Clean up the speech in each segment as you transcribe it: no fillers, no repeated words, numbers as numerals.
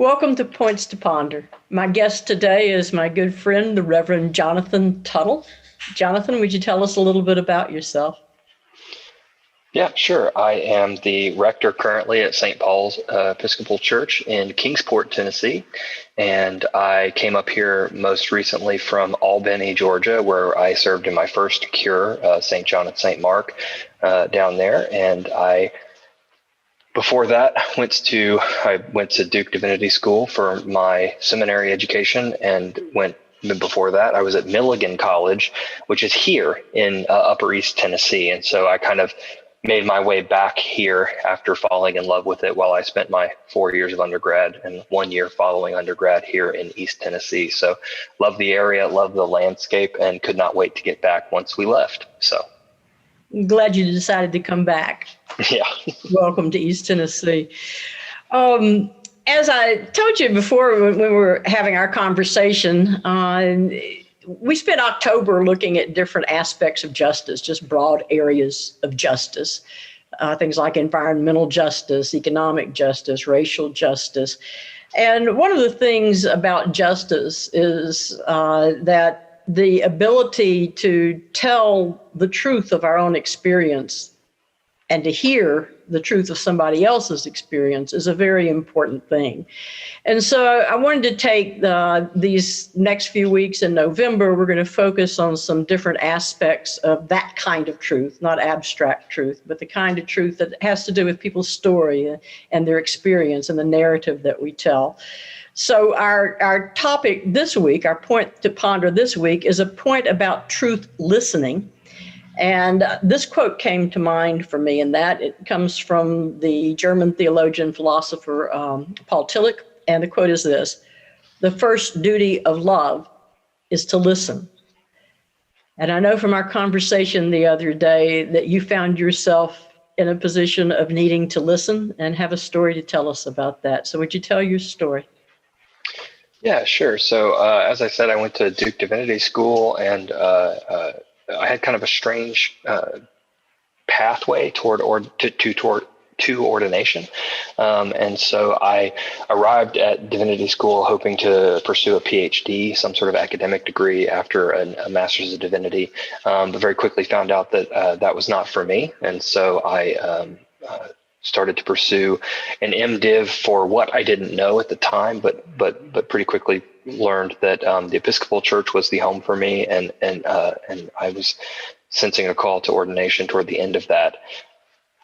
Welcome to Points to Ponder. My guest today is my good friend, the Reverend Jonathan Tuttle. Jonathan, would you tell us a little bit about yourself? Yeah, sure. I am the rector currently at St. Paul's Episcopal Church in Kingsport, Tennessee. And I came up here most recently from Albany, Georgia, where I served in my first cure, St. John and St. Mark, down there. And before that, I went to Duke Divinity School for my seminary education, and before that, I was at Milligan College, which is here in Upper East Tennessee. And so I kind of made my way back here after falling in love with it while I spent my 4 years of undergrad and 1 year following undergrad here in East Tennessee. So love the area, love the landscape, and could not wait to get back once we left. So I'm glad you decided to come back. Yeah. Welcome to East Tennessee. As I told you before when we were having our conversation, we spent October looking at different aspects of justice, just broad areas of justice, things like environmental justice, economic justice, racial justice. And one of the things about justice is that the ability to tell the truth of our own experience and to hear the truth of somebody else's experience is a very important thing. And so I wanted to take these next few weeks in November, we're going to focus on some different aspects of that kind of truth, not abstract truth, but the kind of truth that has to do with people's story and their experience and the narrative that we tell. So our topic this week, our point to ponder this week, is a point about truth listening. And this quote came to mind for me, and that it comes from the German theologian, philosopher, Paul Tillich. And the quote is this: "The first duty of love is to listen." And I know from our conversation the other day that you found yourself in a position of needing to listen and have a story to tell us about that. So would you tell your story? Yeah, sure. So as I said, I went to Duke Divinity School, and I had kind of a strange pathway toward ordination. And so I arrived at Divinity School hoping to pursue a PhD, some sort of academic degree after a Master's of Divinity, but very quickly found out that that was not for me. And so I started to pursue an MDiv for what I didn't know at the time, but pretty quickly learned that the Episcopal Church was the home for me, and I was sensing a call to ordination toward the end of that.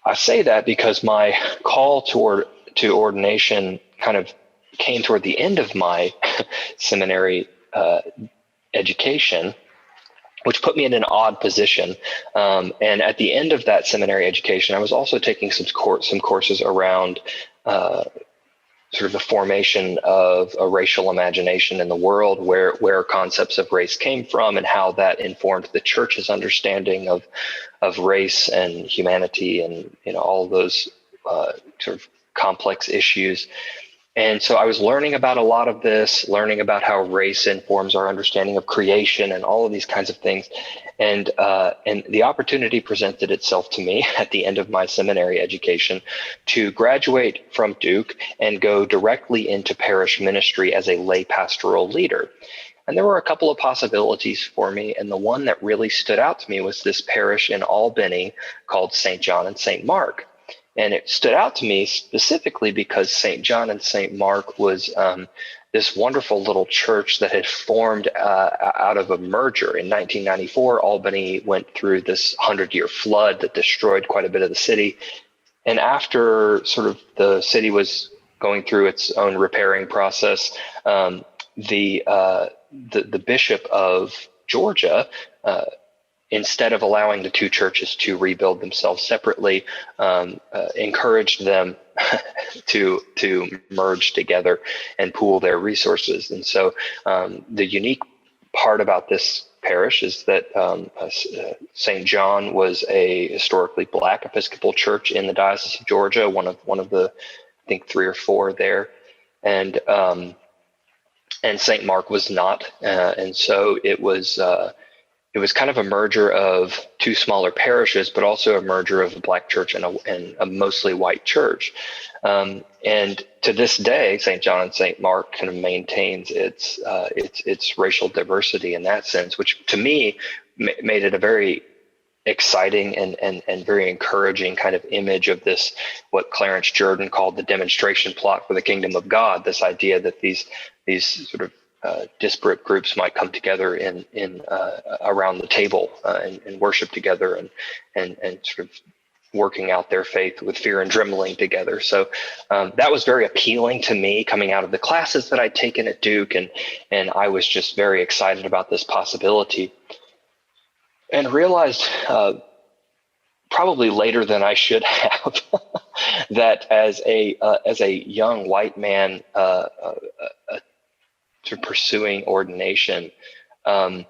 I say that because my call to ordination kind of came toward the end of my seminary education, which put me in an odd position. And at the end of that seminary education, I was also taking some courses around sort of the formation of a racial imagination in the world, where concepts of race came from and how that informed the church's understanding of race and humanity and all of those sort of complex issues. And so I was learning about a lot of this, learning about how race informs our understanding of creation and all of these kinds of things. And the opportunity presented itself to me at the end of my seminary education to graduate from Duke and go directly into parish ministry as a lay pastoral leader. And there were a couple of possibilities for me. And the one that really stood out to me was this parish in Albany called St. John and St. Mark. And it stood out to me specifically because St. John and St. Mark was this wonderful little church that had formed out of a merger. In 1994, Albany went through this 100-year flood that destroyed quite a bit of the city. And after sort of the city was going through its own repairing process, the bishop of Georgia, instead of allowing the two churches to rebuild themselves separately, encouraged them to merge together and pool their resources. And so the unique part about this parish is that St. John was a historically Black Episcopal church in the Diocese of Georgia, one of the, I think, 3 or 4 there, and St. Mark was not, and so it was kind of a merger of two smaller parishes, but also a merger of a black church and a mostly white church. And to this day, St. John and St. Mark kind of maintains its racial diversity in that sense, which to me made it a very exciting and very encouraging kind of image of this, what Clarence Jordan called the demonstration plot for the kingdom of God. This idea that these sort of disparate groups might come together in around the table and worship together and sort of working out their faith with fear and trembling together. So that was very appealing to me coming out of the classes that I'd taken at Duke, and I was just very excited about this possibility, and realized probably later than I should have that as a young white man to pursuing ordination, that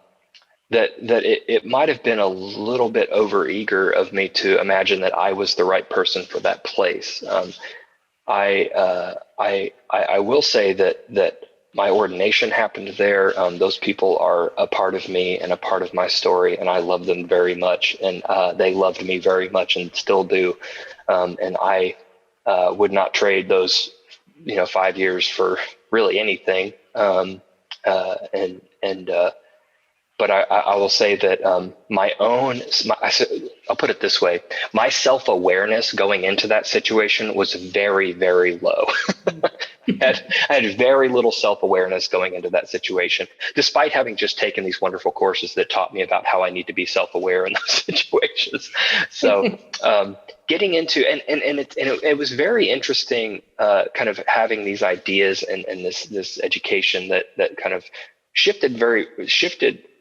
it might have been a little bit overeager of me to imagine that I was the right person for that place. I will say that my ordination happened there. Those people are a part of me and a part of my story, and I love them very much, and they loved me very much and still do. And I would not trade those 5 years for really anything. But I will say that I'll put it this way: my self-awareness going into that situation was very, very low. I had very little self-awareness going into that situation, despite having just taken these wonderful courses that taught me about how I need to be self-aware in those situations. So getting into it was very interesting, kind of having these ideas and this education that kind of shifted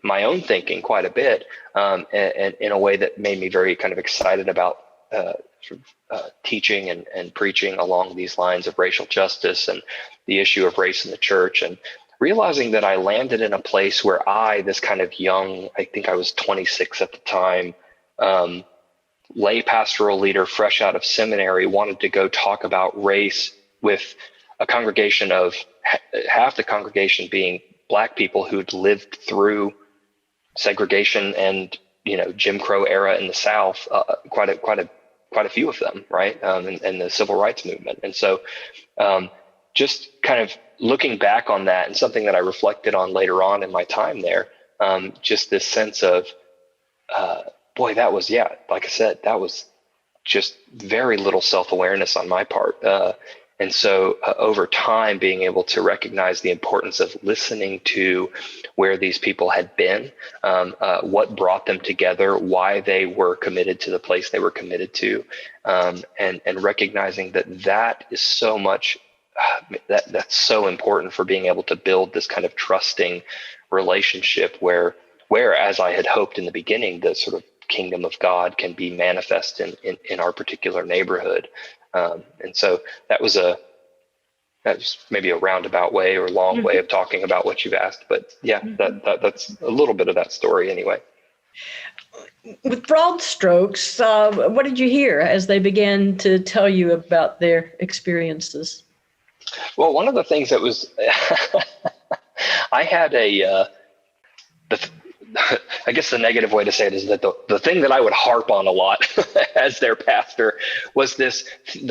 my own thinking quite a bit, and in a way that made me very kind of excited about teaching and preaching along these lines of racial justice and the issue of race in the church, and realizing that I landed in a place where this kind of young, I think I was 26 at the time, lay pastoral leader, fresh out of seminary, wanted to go talk about race with a congregation of half the congregation being Black people who'd lived through segregation and Jim Crow era in the South, quite a few of them, right, and the civil rights movement. And so just kind of looking back on that, and something that I reflected on later on in my time there, just this sense of, boy, that was, like I said, that was just very little self-awareness on my part. And so over time, being able to recognize the importance of listening to where these people had been, what brought them together, why they were committed to the place they were committed to, and recognizing that is so much, that's so important for being able to build this kind of trusting relationship where, as I had hoped in the beginning, the sort of kingdom of God can be manifest in our particular neighborhood. And so that was maybe a roundabout way or long way of talking about what you've asked, but that's a little bit of that story anyway. With broad strokes, what did you hear as they began to tell you about their experiences? Well, one of the things that was, I had I guess the negative way to say it is that the thing that I would harp on a lot as their pastor was the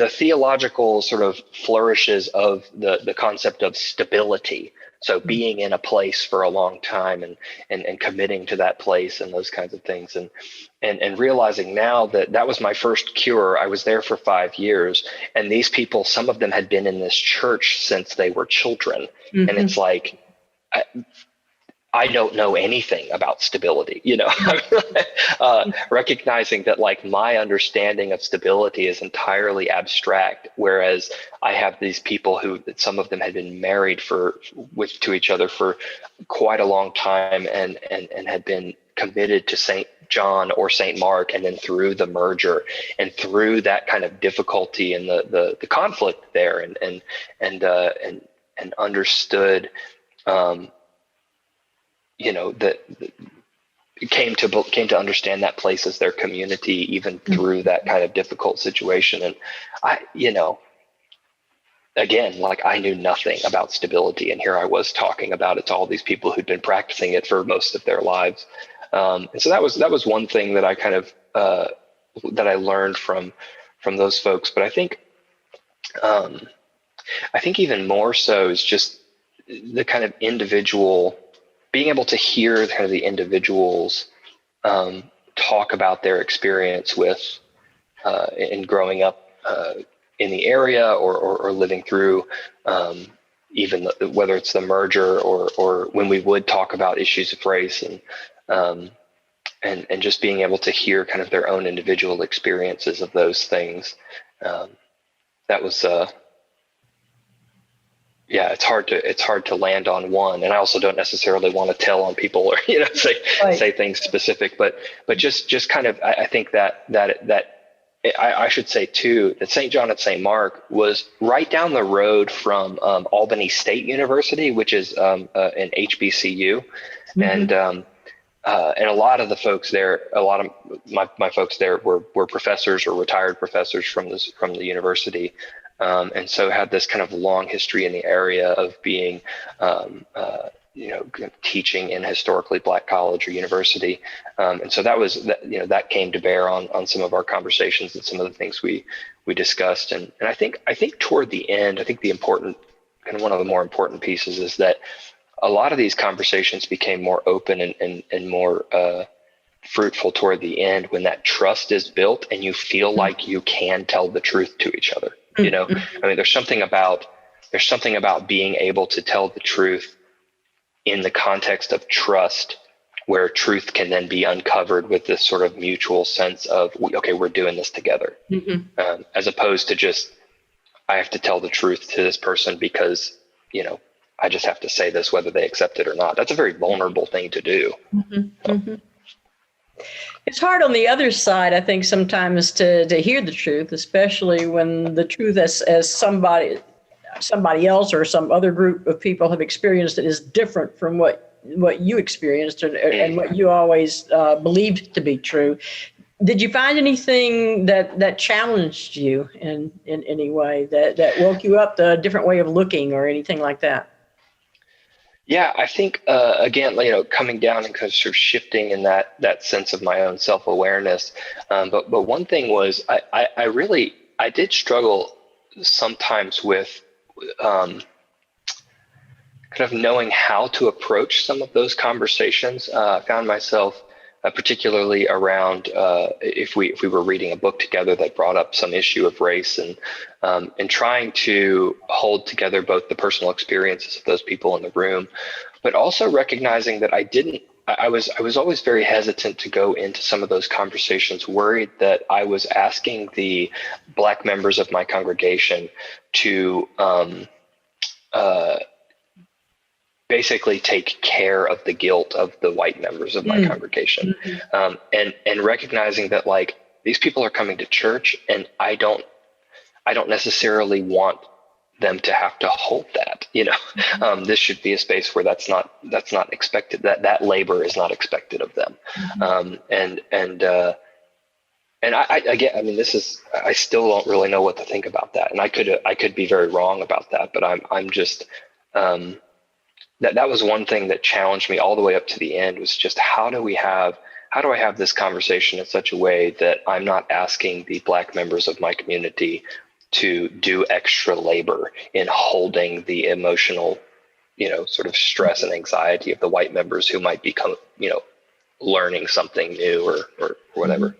theological sort of flourishes of the concept of stability. So being in a place for a long time and committing to that place and those kinds of things. And realizing now that was my first cure. I was there for 5 years, and these people, some of them had been in this church since they were children. Mm-hmm. And it's like, I don't know anything about stability, recognizing that like my understanding of stability is entirely abstract, whereas I have these people who, some of them had been married to each other for quite a long time and had been committed to St. John or St. Mark, and then through the merger and through that kind of difficulty and the conflict there and understood, that came to understand that place as their community, even through that kind of difficult situation. And again, like I knew nothing about stability, and here I was talking about it to all these people who'd been practicing it for most of their lives. And so that was one thing that I kind of that I learned from those folks. But I think even more so is just the kind of individual, being able to hear kind of the individuals talk about their experience with in growing up in the area or living through even whether it's the merger or when we would talk about issues of race and just being able to hear kind of their own individual experiences of those things. That was it's hard to land on one, and I also don't necessarily want to tell on people or say things specific, but just kind of I think that I should say too that St. John at St. Mark was right down the road from Albany State University, which is an HBCU, and a lot of the folks there, a lot of my folks there were professors or retired professors from the university. And so had this kind of long history in the area of being, teaching in a historically Black college or university. And so that came to bear on some of our conversations and some of the things we discussed. And I think toward the end, I think the important, kind of one of the more important pieces is that a lot of these conversations became more open and more fruitful toward the end when that trust is built and you feel like you can tell the truth to each other. I mean, there's something about being able to tell the truth in the context of trust, where truth can then be uncovered with this sort of mutual sense of, okay, we're doing this together, as opposed to just, I have to tell the truth to this person because, I just have to say this whether they accept it or not. That's a very vulnerable thing to do. It's hard on the other side, I think, sometimes to hear the truth, especially when the truth as somebody else or some other group of people have experienced it is different from what you experienced and what you always believed to be true. Did you find anything that challenged you in any way, that woke you up to a different way of looking or anything like that? Yeah, I think, again, coming down and kind of sort of shifting in that sense of my own self-awareness. But one thing was I did struggle sometimes with kind of knowing how to approach some of those conversations. I found myself particularly around if we were reading a book together that brought up some issue of race and trying to hold together both the personal experiences of those people in the room, but also recognizing that I was always very hesitant to go into some of those conversations, worried that I was asking the Black members of my congregation to basically take care of the guilt of the white members of my congregation. And recognizing that these people are coming to church and I don't necessarily want them to have to hold that, this should be a space where that's not expected, that labor is not expected of them. And I still don't really know what to think about that. And I could be very wrong about that, but I'm just, that was one thing that challenged me all the way up to the end, was just how do I have this conversation in such a way that I'm not asking the Black members of my community to do extra labor in holding the emotional, sort of stress and anxiety of the white members who might become, learning something new or whatever.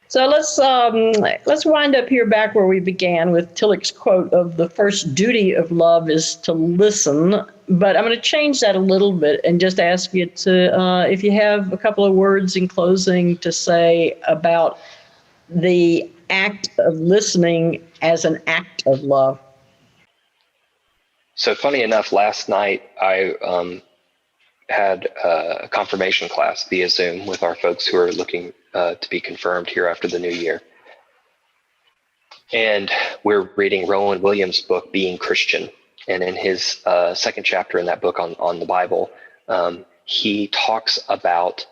So let's wind up here back where we began with Tillich's quote of the first duty of love is to listen. But I'm going to change that a little bit and just ask you to, if you have a couple of words in closing to say about the act of listening as an act of love. So funny enough, last night I had a confirmation class via Zoom with our folks who are looking to be confirmed here after the new year. And we're reading Rowan Williams' book, Being Christian. And in his second chapter in that book on the Bible, he talks about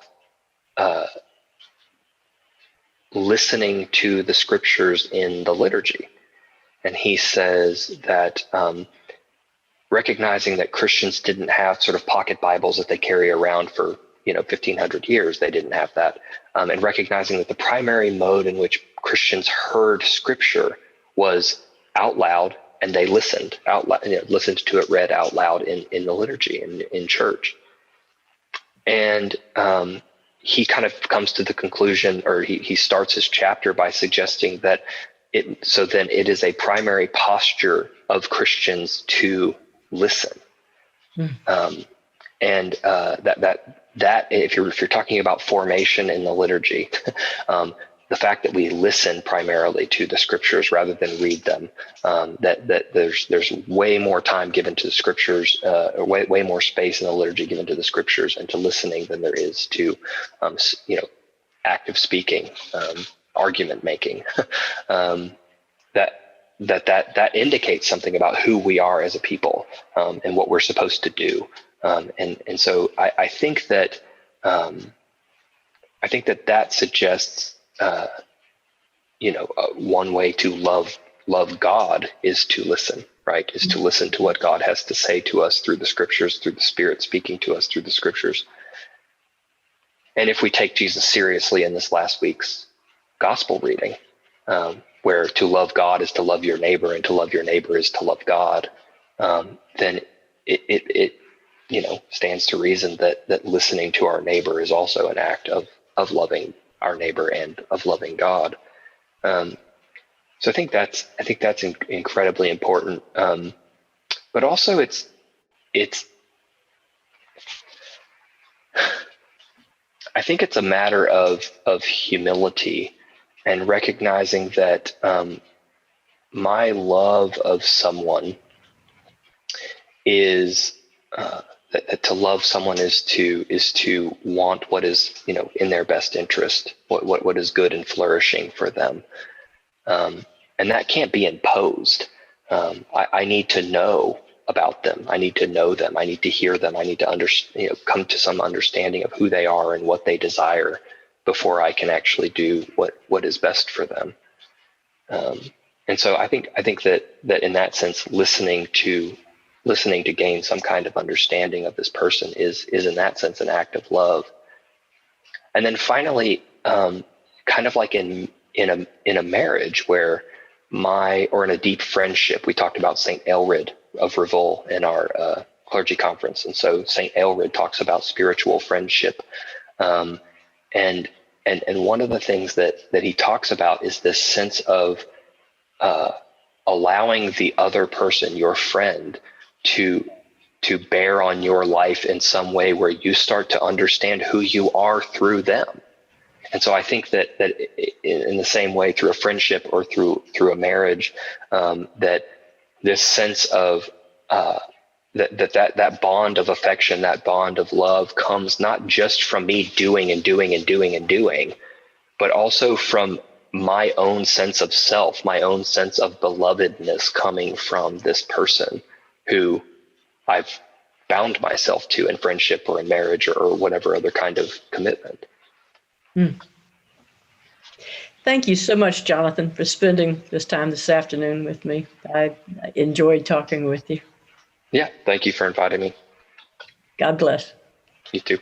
listening to the scriptures in the liturgy. And he says that recognizing that Christians didn't have sort of pocket Bibles that they carry around for, 1,500 years, they didn't have that. And recognizing that the primary mode in which Christians heard Scripture was out loud, and they listened out loud, listened to it read out loud in the liturgy in church. And he kind of comes to the conclusion, or he starts his chapter by suggesting that it is a primary posture of Christians to listen. And that if you're talking about formation in the liturgy, the fact that we listen primarily to the Scriptures rather than read them, that there's way more time given to the Scriptures, way more space in the liturgy given to the Scriptures and to listening than there is to, active speaking, argument making. That indicates something about who we are as a people, and what we're supposed to do. And so I think that suggests, one way to love God is to listen, right? Is to listen to what God has to say to us through the Scriptures, through the Spirit speaking to us through the Scriptures. And if we take Jesus seriously in this last week's gospel reading, where to love God is to love your neighbor, and to love your neighbor is to love God, then it stands to reason that listening to our neighbor is also an act of loving our neighbor and of loving God. So I think that's incredibly important. But also it's I think it's a matter of humility and recognizing that my love of someone is that to love someone is to want what is in their best interest, what is good and flourishing for them, and that can't be imposed. I need to know about them. I need to know them. I need to hear them. I need to come to some understanding of who they are and what they desire before I can actually do what is best for them. And so I think that in that sense, listening to gain some kind of understanding of this person is in that sense an act of love. And then finally, kind of like in a marriage or in a deep friendship, we talked about St. Aelred of Revol in our clergy conference. And so St. Aelred talks about spiritual friendship. And one of the things that he talks about is this sense of allowing the other person, your friend, to bear on your life in some way where you start to understand who you are through them. And so I think that in the same way, through a friendship or through a marriage, that this sense of that bond of affection, that bond of love comes not just from me doing and doing and doing and doing, but also from my own sense of self, my own sense of belovedness coming from this person who I've bound myself to in friendship or in marriage or whatever other kind of commitment. Thank you so much, Jonathan, for spending this time this afternoon with me. I enjoyed talking with you. Yeah, thank you for inviting me. God bless. You too.